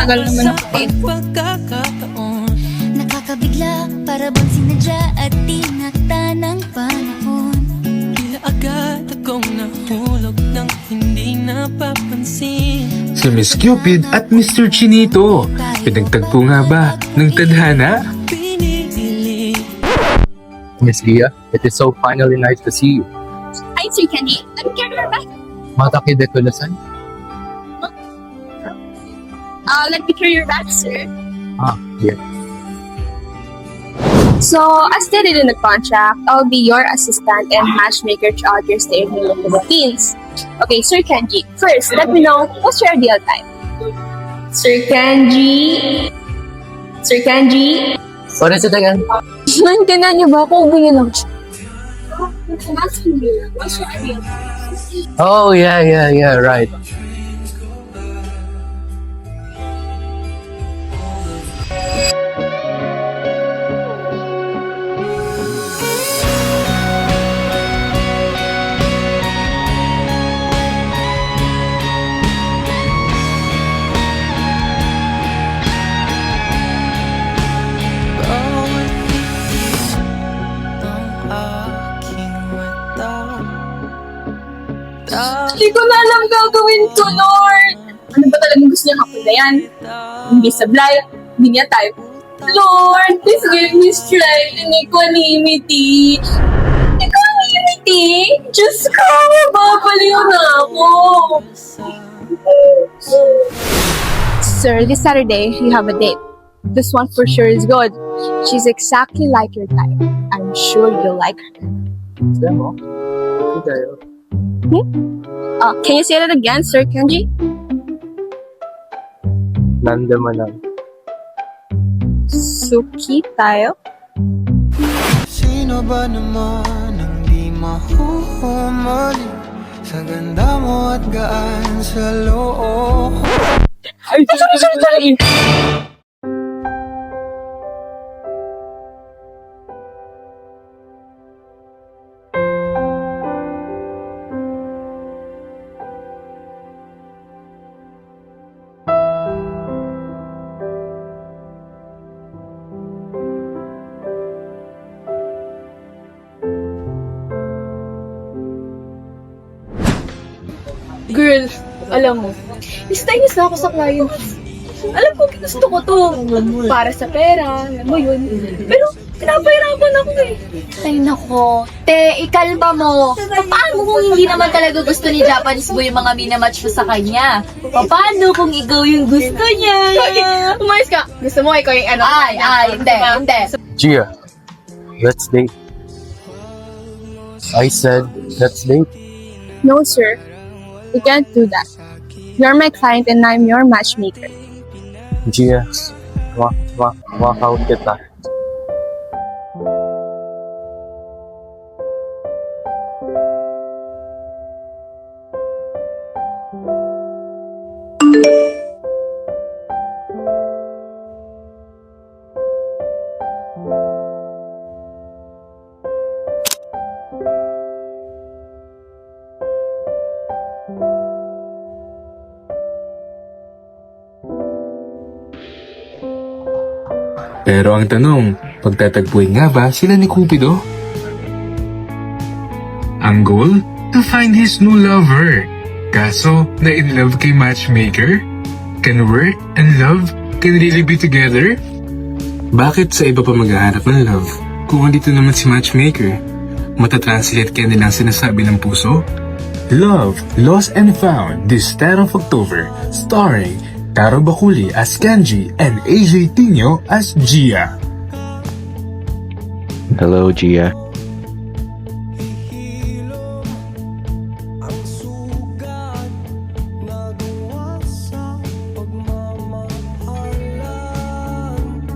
tagal naman natin. Nakakabigla, para bang sinadya at tinakta ng panahon. Tila agad akong nahulog ng hindi napapansin. Si Miss Cupid at Mr. Chinito, pinagtagpo nga ba ng tadhana? Pinili Miss Gia, it is so finally nice to see you. Hi, Sir Candy. Let me carry your bag. Mata kay Dekulasan? Let me carry your bag, sir. Yeah. So, as stated in the contract, I'll be your assistant and matchmaker throughout your stay here in the Philippines. Okay, Sir Kenji, first, let me know, what's your ideal type? Sir Kenji? Sir Kenji? What is it again? Naintindihan niyo ba? Pauwi niyo lang siya. I'm asking you, what's your ideal type? Oh, yeah, right. bawat titik ng aking mata. Hindi ko na alam gagawin ko, Lord! Ano ba talagang gusto niya hapon na yan? Hindi sablay, hindi niya type. Lord, please give me strength and equanimity. Equanimity? Diyos ko, mababaliw na ako. Sir, this Saturday, you have a date. This one for sure is good. She's exactly like your type. I'm sure you'll like her. Demo? Okay. Can you say that again, Sir Kenji? Nandamanang. Suki tayo? Sino ba naman ang di mahuhumali sa ganda mo at gaan sa loob? Ay, sorry. Girl, alam mo, istayos na ako sa clients. Alam ko, gusto ko to. Para sa pera, alam mo yun. Pero, pinapahirapan ako eh. Ay nako, te, ikalma mo. Paano kung hindi naman talaga gusto ni Japanese boy yung mga minamatch mo sa kanya? Paano kung ikaw yung gusto niya? Umayos ka. Gusto mo, ikaw yung ano. Hindi. Gia, let's date. I said, let's date. No, sir. You can't do that. You're my client and I'm your matchmaker. Gia, walk kita. Pero ang tanong, pagtatagpuin nga ba sila ni Cupido? Ang goal? To find his new lover. Kaso, na-in-love kay matchmaker? Can work and love can really be together? Bakit sa iba pa maghahanap ng love kung andito naman si matchmaker? Matatranslate kaya nilang sinasabi ng puso? Love, Lost and Found this 10th of October, starring Taro Bakuli as Kenji and AJ Tino as Gia. Hello, Gia.